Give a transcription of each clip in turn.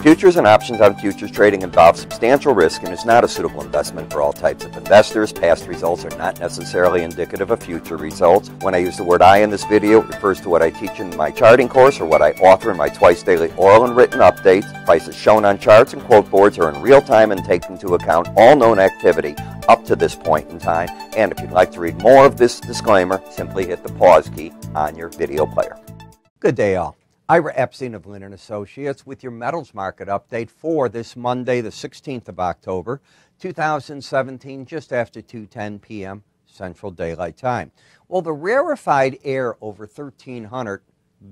Futures and options on futures trading involve substantial risk and is not a suitable investment for all types of investors. Past results are not necessarily indicative of future results. When I use the word I in this video, it refers to what I teach in my charting course or what I author in my twice daily oral and written updates. Prices shown on charts and quote boards are in real time and take into account all known activity up to this point in time. And if you'd like to read more of this disclaimer, simply hit the pause key on your video player. Good day, all. Ira Epstein of Linn & Associates with your metals market update for this Monday, the 16th of October, 2017, just after 2:10 p.m. Central Daylight Time. Well, the rarefied air over 1,300,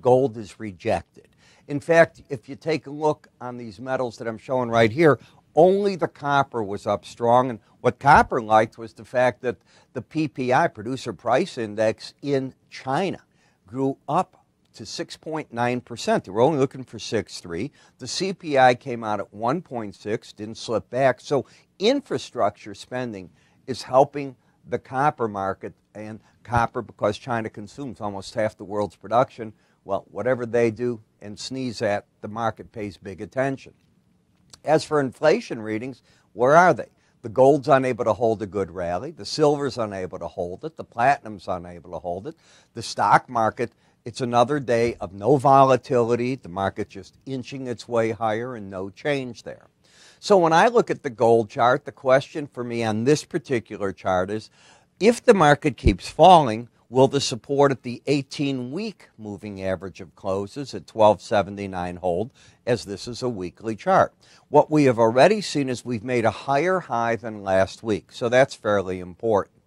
gold is rejected. In fact, if you take a look on these metals that I'm showing right here, only the copper was up strong. And what copper liked was the fact that the PPI, Producer Price Index, in China grew up to 6.9%. They were only looking for 6.3. The CPI came out at 1.6, didn't slip back. So infrastructure spending is helping the copper market, and copper, because China consumes almost half the world's production, well, whatever they do and sneeze at, the market pays big attention. As for inflation readings, where are they? The gold's unable to hold a good rally. The silver's unable to hold it. The platinum's unable to hold it. The stock market, it's another day of no volatility, the market just inching its way higher and no change there. So when I look at the gold chart, the question for me on this particular chart is, if the market keeps falling, will the support at the 18-week moving average of closes at 1279 hold, as this is a weekly chart? What we have already seen is we've made a higher high than last week, so that's fairly important.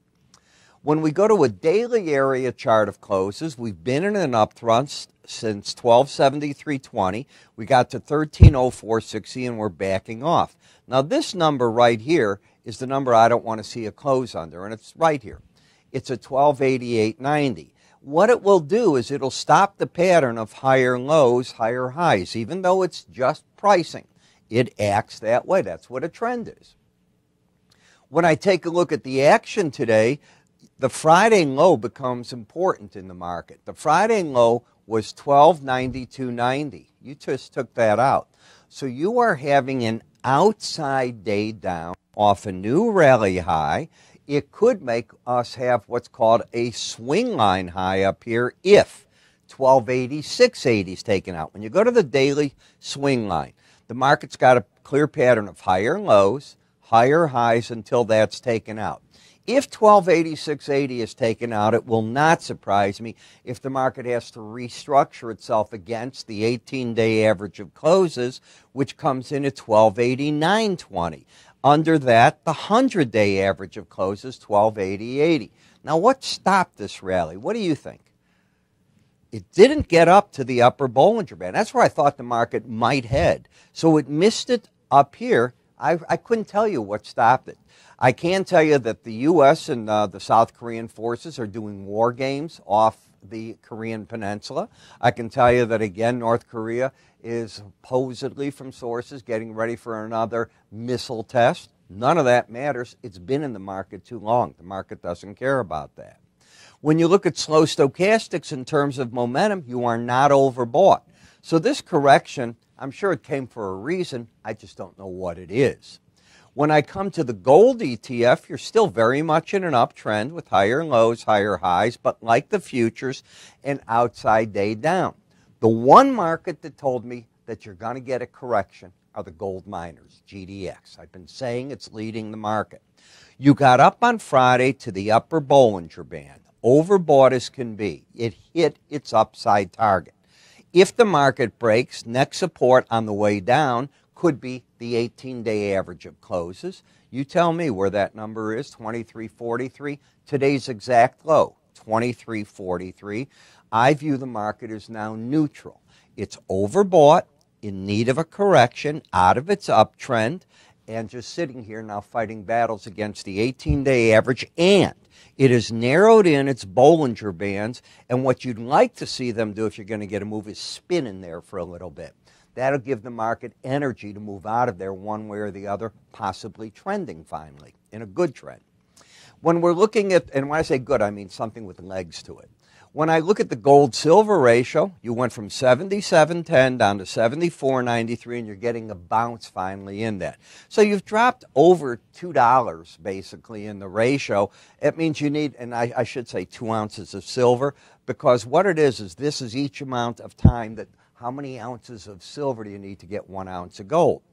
When we go to a daily area chart of closes, we've been in an uptrend since 1273.20. We got to 1304.60 and we're backing off. Now this number right here is the number I don't want to see a close under, and it's right here. It's at 1288.90. What it will do is it'll stop the pattern of higher lows, higher highs. Even though it's just pricing, it acts that way. That's what a trend is. When I take a look at the action today, the Friday low becomes important in the market. The Friday low was 1292.90. You just took that out. So you are having an outside day down off a new rally high. It could make us have what's called a swing line high up here if 1286.80 is taken out. When you go to the daily swing line, the market's got a clear pattern of higher lows, higher highs until that's taken out. If 1286.80 is taken out, it will not surprise me if the market has to restructure itself against the 18-day average of closes, which comes in at 1289.20. Under that, the 100-day average of closes, 1280.80. Now, what stopped this rally? What do you think? It didn't get up to the upper Bollinger Band. That's where I thought the market might head. So it missed it up here. I couldn't tell you what stopped it. I can tell you that the U.S. and the South Korean forces are doing war games off the Korean peninsula. I can tell you that, again, North Korea is supposedly, from sources, getting ready for another missile test. None of that matters. It's been in the market too long. The market doesn't care about that. When you look at slow stochastics in terms of momentum, you are not overbought. So this correction, I'm sure it came for a reason. I just don't know what it is. When I come to the gold ETF, you're still very much in an uptrend with higher lows, higher highs, but like the futures, an outside day down. The one market that told me that you're going to get a correction are the gold miners, GDX. I've been saying it's leading the market. You got up on Friday to the upper Bollinger Band, overbought as can be. It hit its upside target. If the market breaks, next support on the way down could be the 18-day average of closes. You tell me where that number is, 23.43. Today's exact low, 23.43. I view the market as now neutral. It's overbought, in need of a correction, out of its uptrend, and just sitting here now fighting battles against the 18-day average, and it has narrowed in its Bollinger Bands, and what you'd like to see them do if you're going to get a move is spin in there for a little bit. That'll give the market energy to move out of there one way or the other, possibly trending finally, in a good trend. When we're looking at, and when I say good, I mean something with legs to it. When I look at the gold-silver ratio, you went from 77.10 down to 74.93, and you're getting a bounce finally in that. So you've dropped over $2 basically in the ratio. It means you need, and I should say 2 ounces of silver, because what it is this is each amount of time that how many ounces of silver do you need to get 1 ounce of gold.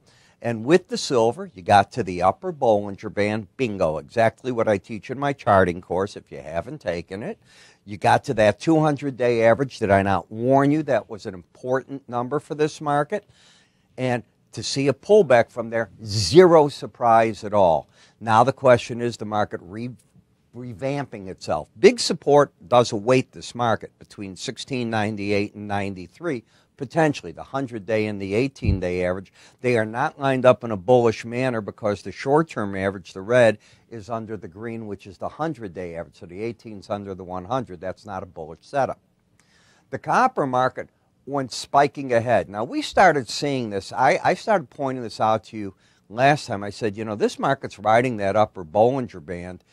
And with the silver, you got to the upper Bollinger Band, bingo, exactly what I teach in my charting course if you haven't taken it. You got to that 200-day average. Did I not warn you that was an important number for this market? And to see a pullback from there, zero surprise at all. Now the question is the market revamping itself. Big support does await this market between 1698 and 93. Potentially the 100-day and the 18-day average. They are not lined up in a bullish manner because the short-term average, the red, is under the green, which is the 100-day average. So the 18 is under the 100. That's not a bullish setup. The copper market went spiking ahead. Now, we started seeing this. I started pointing this out to you last time. I said, you know, this market's riding that upper Bollinger Band.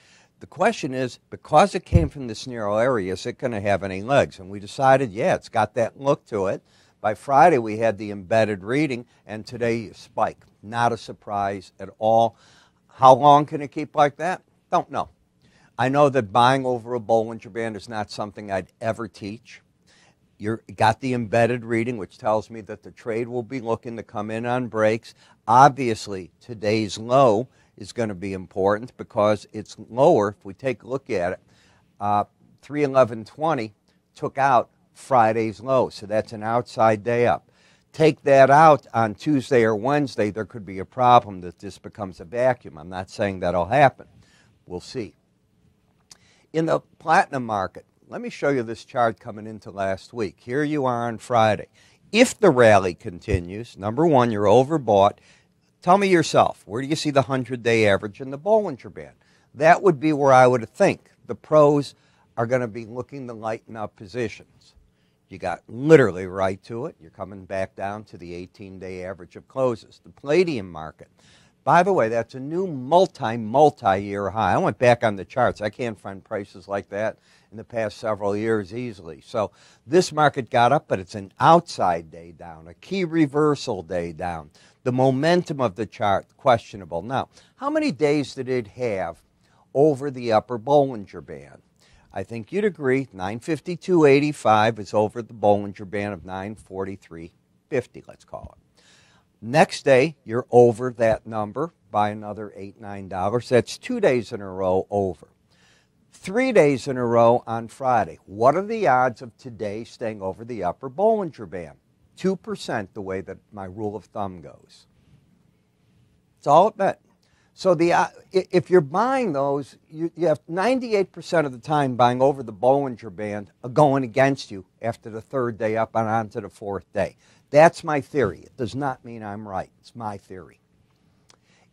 The question is, because it came from this narrow area, is it going to have any legs? And we decided, yeah, it's got that look to it. By Friday, we had the embedded reading, and today you spike. Not a surprise at all. How long can it keep like that? Don't know. I know that buying over a Bollinger Band is not something I'd ever teach. You got the embedded reading, which tells me that the trade will be looking to come in on breaks. Obviously, today's low is going to be important because it's lower. If we take a look at it, 311.20 took out Friday's low, so that's an outside day up. Take that out on Tuesday or Wednesday, there could be a problem that this becomes a vacuum. I'm not saying that'll happen. We'll see. In the platinum market, let me show you this chart coming into last week. Here you are on Friday. If the rally continues, number one, you're overbought. Tell me yourself, where do you see the 100-day average in the Bollinger Band? That would be where I would think the pros are going to be looking to lighten up positions. You got literally right to it. You're coming back down to the 18-day average of closes. The palladium market, by the way, that's a new multi-year high. I went back on the charts. I can't find prices like that in the past several years easily. So this market got up, but it's an outside day down, a key reversal day down. The momentum of the chart, questionable. Now, how many days did it have over the upper Bollinger Band? I think you'd agree 952.85 is over the Bollinger Band of 943.50, let's call it. Next day, you're over that number by another $8, $9. That's 2 days in a row over. 3 days in a row on Friday. What are the odds of today staying over the upper Bollinger Band? 2%, the way that my rule of thumb goes. It's all it bet. So if you're buying those, you have 98% of the time buying over the Bollinger Band going against you after the third day up and on to the fourth day. That's my theory. It does not mean I'm right. It's my theory.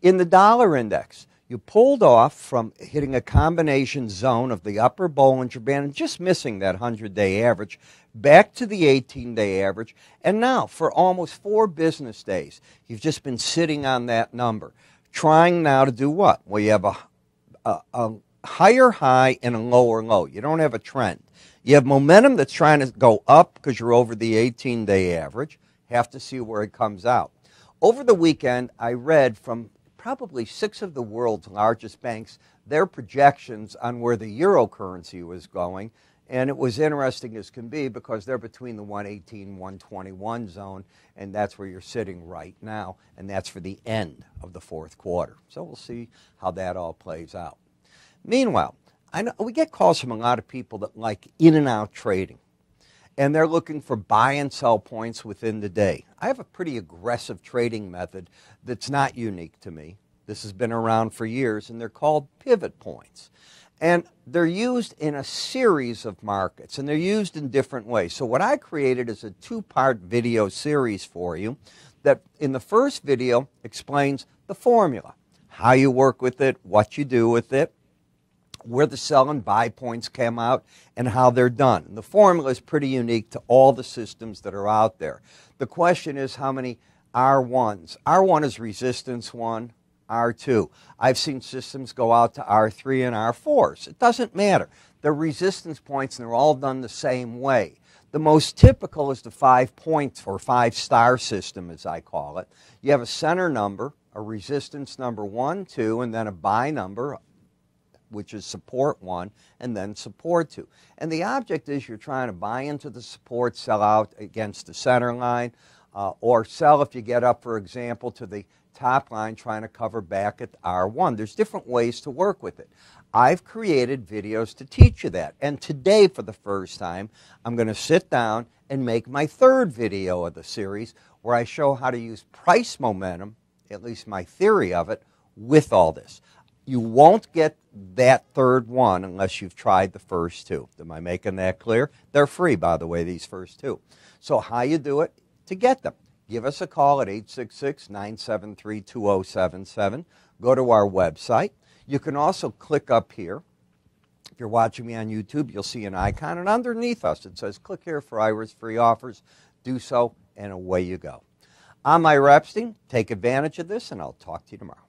In the dollar index, you pulled off from hitting a combination zone of the upper Bollinger Band and just missing that 100-day average, back to the 18-day average, and now for almost 4 business days, you've just been sitting on that number. Trying now to do what? Well, you have a higher high and a lower low. You don't have a trend. You have momentum that's trying to go up because you're over the 18-day average. Have to see where it comes out. Over the weekend, I read from probably 6 of the world's largest banks their projections on where the euro currency was going. And it was interesting as can be because they're between the 118, 121 zone, and that's where you're sitting right now, and that's for the end of the fourth quarter. So we'll see how that all plays out. Meanwhile, I know we get calls from a lot of people that like in-and-out trading, and they're looking for buy and sell points within the day. I have a pretty aggressive trading method that's not unique to me. This has been around for years, and they're called pivot points. And they're used in a series of markets, and they're used in different ways. So what I created is a 2-part video series for you that in the first video explains the formula, how you work with it, what you do with it, where the sell and buy points come out, and how they're done. And the formula is pretty unique to all the systems that are out there. The question is how many R1s. R1 is resistance 1, R2. I've seen systems go out to R3 and R4s. It doesn't matter. They're resistance points, and they're all done the same way. The most typical is the 5-point or 5-star system, as I call it. You have a center number, a resistance number 1, 2, and then a buy number, which is support 1, and then support 2. And the object is you're trying to buy into the support, sell out against the center line, or sell if you get up, for example, to the top line trying to cover back at R1. There's different ways to work with it. I've created videos to teach you that. And today, for the first time, I'm going to sit down and make my third video of the series where I show how to use price momentum, at least my theory of it, with all this. You won't get that third one unless you've tried the first two. Am I making that clear? They're free, by the way, these first two. So how you do it to get them? Give us a call at 866-973-2077. Go to our website. You can also click up here. If you're watching me on YouTube, you'll see an icon, and underneath us it says, click here for Ira's free offers. Do so, and away you go. I'm Ira Epstein. Take advantage of this, and I'll talk to you tomorrow.